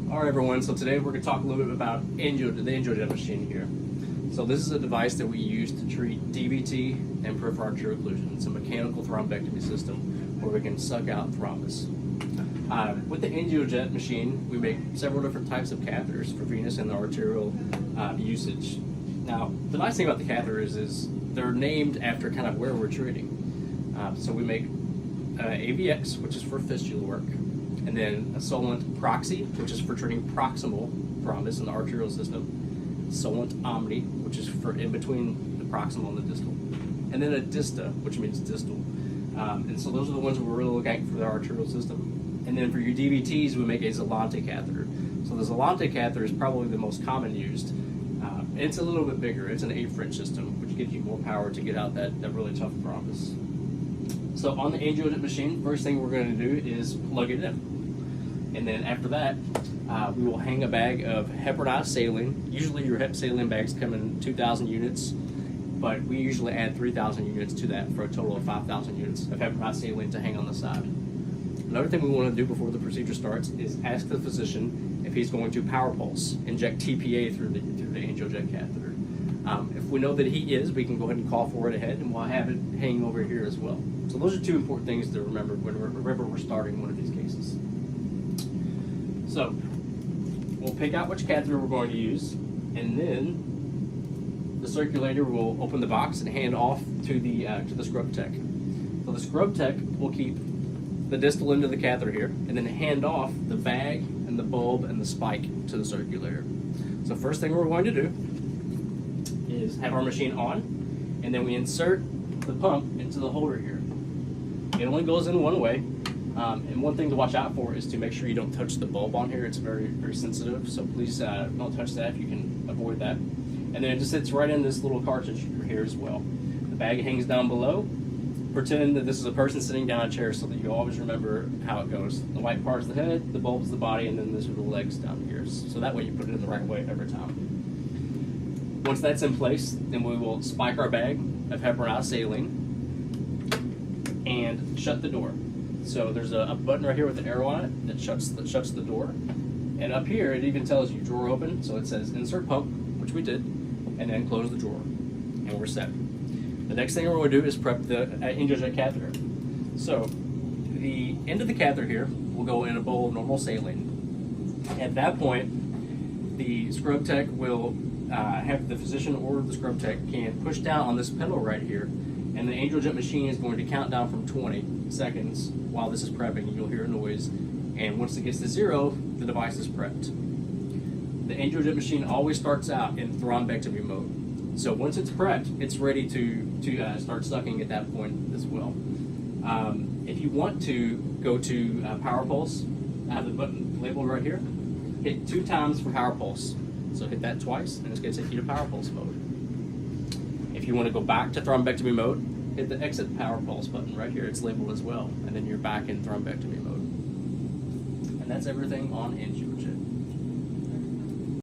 Alright everyone, so today we're going to talk a little bit about the Angiojet machine here. So this is a device that we use to treat DVT and peripheral arterial occlusion. It's a mechanical thrombectomy system where we can suck out thrombus. With the Angiojet machine, we make several different types of catheters for venous and arterial usage. Now, the nice thing about the catheters is they're named after kind of where we're treating. So we make AVX, which is for fistula work, and then a Solent Proxy, which is for treating proximal thrombus in the arterial system, Solent Omni, which is for in between the proximal and the distal, and then a Dista, which means distal. And so those are the ones we're really looking at for the arterial system. And then for your DVTs, we make a Zalante catheter. So the Zalante catheter is probably the most common used. It's a little bit bigger. It's an 8 French system, which gives you more power to get out that really tough thrombus. So on the Angiojet machine, first thing we're going to do is plug it in. And then after that, we will hang a bag of heparinized saline. Usually your hep saline bags come in 2,000 units, but we usually add 3,000 units to that for a total of 5,000 units of heparinized saline to hang on the side. Another thing we want to do before the procedure starts is ask the physician if he's going to power pulse, inject TPA through the Angiojet catheter. If we know that he is, we can go ahead and call for it ahead, and we'll have it hanging over here as well. So those are two important things to remember whenever we're starting one of these cases. So we'll pick out which catheter we're going to use, and then the circulator will open the box and hand off to the scrub tech. So the scrub tech will keep the distal end of the catheter here, and then hand off the bag and the bulb and the spike to the circulator. So first thing we're going to do is have our machine on, and then we insert the pump into the holder here. It only goes in one way, and one thing to watch out for is to make sure you don't touch the bulb on here. It's very, very sensitive, so please don't touch that if you can avoid that. And then it just sits right in this little cartridge here as well. The bag hangs down below. Pretend that this is a person sitting down in a chair so that you always remember how it goes. The white part is the head, the bulb is the body, and then these are the legs down here. So that way you put it in the right way every time. Once that's in place, then we will spike our bag of heparinized saline and shut the door. So there's a button right here with an arrow on it that shuts the door. And up here it even tells you drawer open, so it says insert pump, which we did, and then close the drawer, and we're set. The next thing we're going to do is prep the Angiojet catheter. So the end of the catheter here will go in a bowl of normal saline. At that point, the scrub tech will have the physician or the scrub tech can push down on this pedal right here, and the Angiojet machine is going to count down from 20 seconds while this is prepping. You'll hear a noise, and once it gets to 0, the device is prepped. The Angiojet machine always starts out in thrombectomy mode. So once it's prepped, it's ready to start sucking at that point as well. If you want to go to power pulse, I have the button labeled right here. Hit 2 times for power pulse. So hit that twice, and it's going to take you to power pulse mode. If you want to go back to thrombectomy mode, hit the exit power pulse button right here. It's labeled as well, and then you're back in thrombectomy mode. And that's everything on Angiojet.